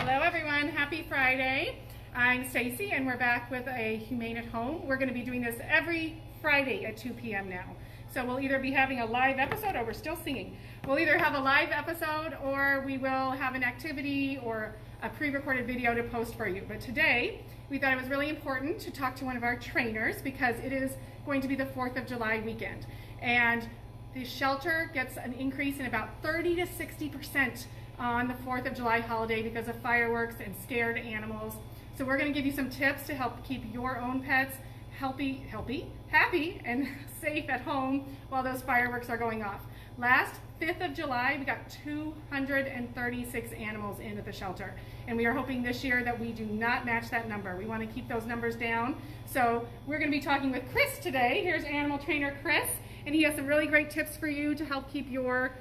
Hello everyone, happy Friday. I'm Stacy and we're back with a Humane at Home. We're going to be doing this every Friday at 2 p.m. now. So we'll either be having a live episode, or we're still singing. We'll either have a live episode or we will have an activity or a pre-recorded video to post for you. But today we thought it was really important to talk to one of our trainers because it is going to be the 4th of July weekend. And the shelter gets an increase in about 30 to 60% on the 4th of July holiday because of fireworks and scared animals. So we're going to give you some tips to help keep your own pets happy, and safe at home while those fireworks are going off. Last 5th of July, we got 236 animals in at the shelter. And we are hoping this year that we do not match that number. We want to keep those numbers down. So we're going to be talking with Chris today. Here's animal trainer Chris. And he has some really great tips for you to help keep your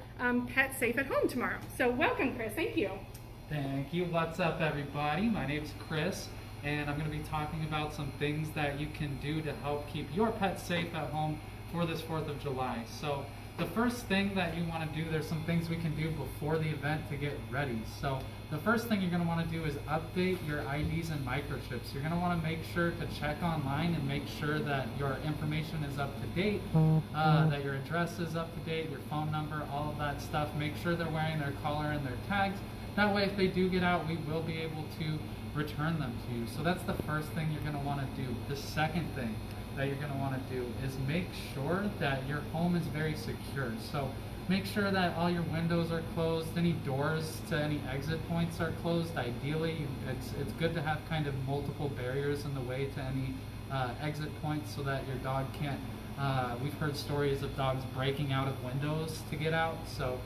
pet safe at home tomorrow. So welcome, Chris. Thank you. Thank you. What's up, everybody? My name's Chris, and I'm going to be talking about some things that you can do to help keep your pet safe at home for this 4th of July. So the first thing that you want to do, there's some things we can do before the event to get ready. So the first thing you're going to want to do is update your IDs and microchips. You're going to want to make sure to check online and make sure that your information is up to date, that your address is up to date, your phone number, all of that stuff. Make sure they're wearing their collar and their tags. That way, if they do get out, we will be able to return them to you. So that's the first thing you're going to want to do. The second thing that you're going to want to do is make sure that your home is very secure. So make sure that all your windows are closed, any doors to any exit points are closed. Ideally, it's good to have kind of multiple barriers in the way to any exit points so that your dog can't, we've heard stories of dogs breaking out of windows to get out. So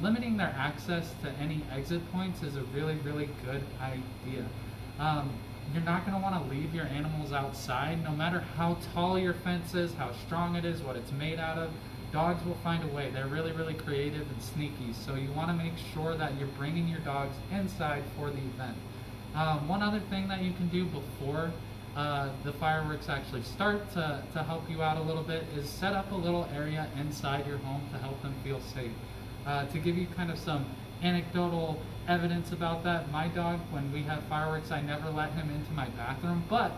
limiting their access to any exit points is a really, really good idea. You're not going to want to leave your animals outside. No matter how tall your fence is, how strong it is, what it's made out of, dogs will find a way. They're really, really creative and sneaky. So you want to make sure that you're bringing your dogs inside for the event. One other thing that you can do before the fireworks actually start to help you out a little bit is set up a little area inside your home to help them feel safe. To give you kind of some anecdotal evidence about that, my dog, when we have fireworks, I never let him into my bathroom, but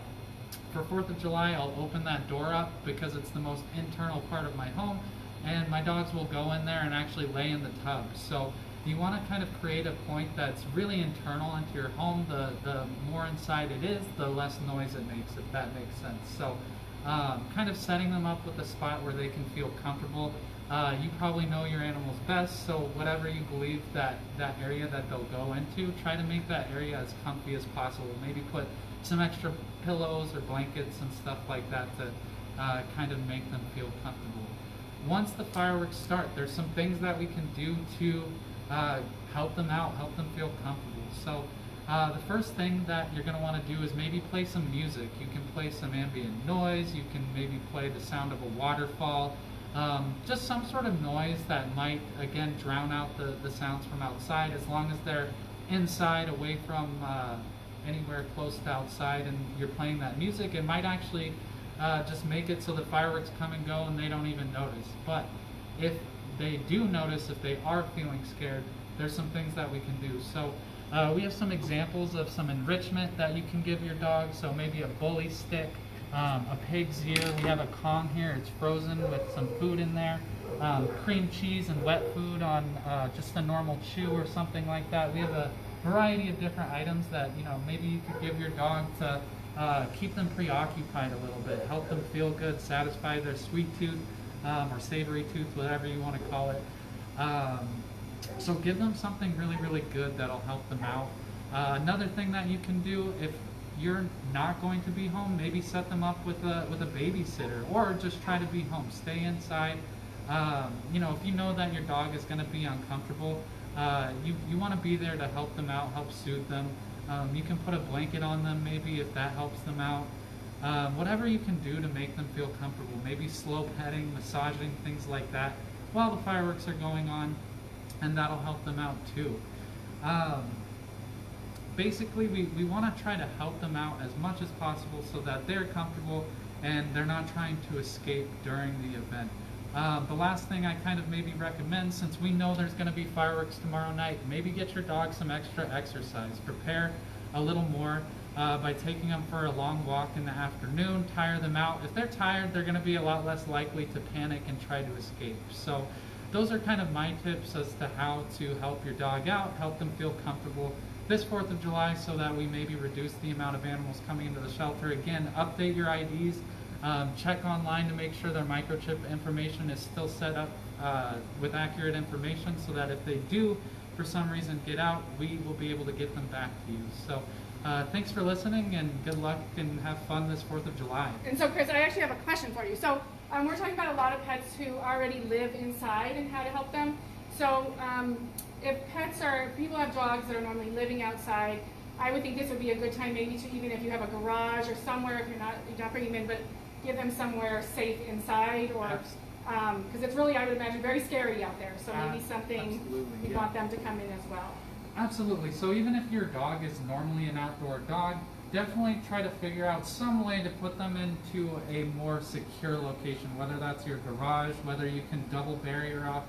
for 4th of July, I'll open that door up because it's the most internal part of my home, and my dogs will go in there and actually lay in the tub. So you want to kind of create a point that's really internal into your home. The more inside it is, the less noise it makes, if that makes sense. So kind of setting them up with a spot where they can feel comfortable. You probably know your animals best, so whatever you believe that area that they'll go into, try to make that area as comfy as possible. Maybe put some extra pillows or blankets and stuff like that to kind of make them feel comfortable. Once the fireworks start, there's some things that we can do to help them out, help them feel comfortable. So the first thing that you're going to want to do is maybe play some music. You can play some ambient noise, you can maybe play the sound of a waterfall, just some sort of noise that might, again, drown out the sounds from outside, as long as they're inside, away from anywhere close to outside, and you're playing that music. It might actually just make it so the fireworks come and go and they don't even notice. But if they do notice, if they are feeling scared, there's some things that we can do. So we have some examples of some enrichment that you can give your dog. So maybe a bully stick, a pig's ear. We have a Kong here. It's frozen with some food in there. Cream cheese and wet food on just a normal chew or something like that. We have a variety of different items that, you know, maybe you could give your dog to keep them preoccupied a little bit, help them feel good, satisfy their sweet tooth or savory tooth, whatever you want to call it. So give them something really, really good that'll help them out. Another thing that you can do, if you're not going to be home, maybe set them up with a babysitter, or just try to be home. Stay inside. You know, if you know that your dog is going to be uncomfortable, you want to be there to help them out, help soothe them. You can put a blanket on them maybe if that helps them out. Whatever you can do to make them feel comfortable. Maybe slow petting, massaging, things like that while the fireworks are going on, and that'll help them out too. Basically, we want to try to help them out as much as possible so that they're comfortable and they're not trying to escape during the event. The last thing I kind of maybe recommend, since we know there's going to be fireworks tomorrow night, maybe get your dog some extra exercise. Prepare a little more by taking them for a long walk in the afternoon, tire them out. If they're tired, they're going to be a lot less likely to panic and try to escape. So those are kind of my tips as to how to help your dog out, help them feel comfortable this 4th of July so that we maybe reduce the amount of animals coming into the shelter. Again, update your IDs. Check online to make sure their microchip information is still set up with accurate information so that if they do, for some reason, get out, we will be able to get them back to you. So thanks for listening, and good luck and have fun this 4th of July. And so, Chris, I actually have a question for you. So we're talking about a lot of pets who already live inside and how to help them. So if people have dogs that are normally living outside, I would think this would be a good time maybe to, even if you have a garage or somewhere, if you're not bringing them in, but give them somewhere safe inside, or because it's really, I would imagine, very scary out there. So maybe something you want them to come in as well. Absolutely. So even if your dog is normally an outdoor dog, definitely try to figure out some way to put them into a more secure location, whether that's your garage, whether you can double barrier off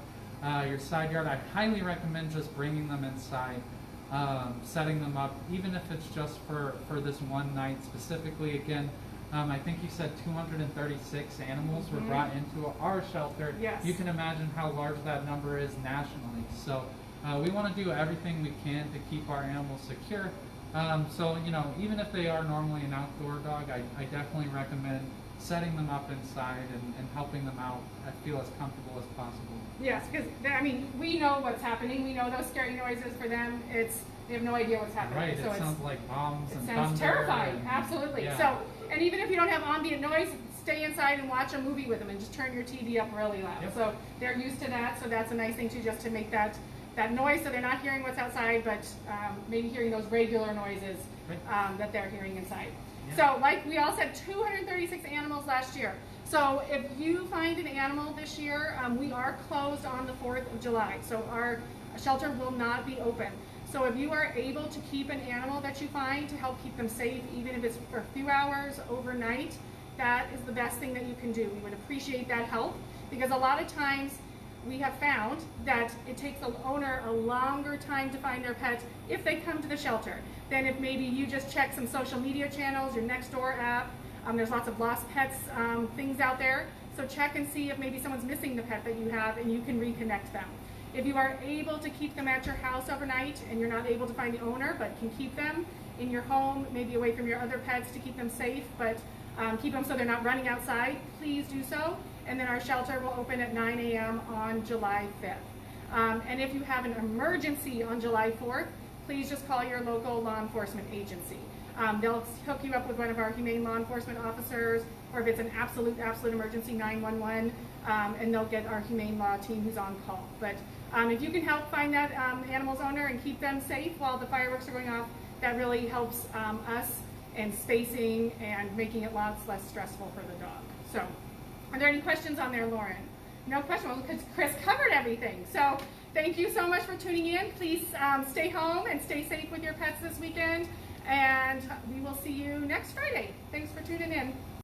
your side yard. I highly recommend just bringing them inside, setting them up, even if it's just for this one night specifically. Again, I think you said 236 animals were brought into our shelter. Yes. You can imagine how large that number is nationally. So we want to do everything we can to keep our animals secure. So, you know, even if they are normally an outdoor dog, I definitely recommend setting them up inside and helping them out. I feel as comfortable as possible. Yes, because, I mean, we know what's happening. We know those scary noises for them. They have no idea what's happening. Right, so it sounds like bombs and thunder. It sounds terrifying, absolutely. Yeah. So, and even if you don't have ambient noise, stay inside and watch a movie with them and just turn your TV up really loud. Yep. So they're used to that, so that's a nice thing too, just to make that noise so they're not hearing what's outside, but maybe hearing those regular noises that they're hearing inside. Yeah. So like we all said, 236 animals last year. So if you find an animal this year, we are closed on the 4th of July. So our shelter will not be open. So if you are able to keep an animal that you find to help keep them safe, even if it's for a few hours overnight, that is the best thing that you can do. We would appreciate that help, because a lot of times we have found that it takes the owner a longer time to find their pet if they come to the shelter than if maybe you just check some social media channels, your Nextdoor app. There's lots of lost pets things out there. So check and see if maybe someone's missing the pet that you have, and you can reconnect them. If you are able to keep them at your house overnight and you're not able to find the owner but can keep them in your home, maybe away from your other pets to keep them safe, but keep them so they're not running outside, please do so. And then our shelter will open at 9 a.m. on July 5th. And if you have an emergency on July 4th, please just call your local law enforcement agency. They'll hook you up with one of our humane law enforcement officers, or if it's an absolute emergency, 911, and they'll get our humane law team who's on call. But if you can help find that animal's owner and keep them safe while the fireworks are going off, that really helps us, and spacing and making it lots less stressful for the dog. So, are there any questions on there, Lauren? No question, because Chris covered everything. So, thank you so much for tuning in. Please stay home and stay safe with your pets this weekend, and we will see you next Friday. Thanks for tuning in.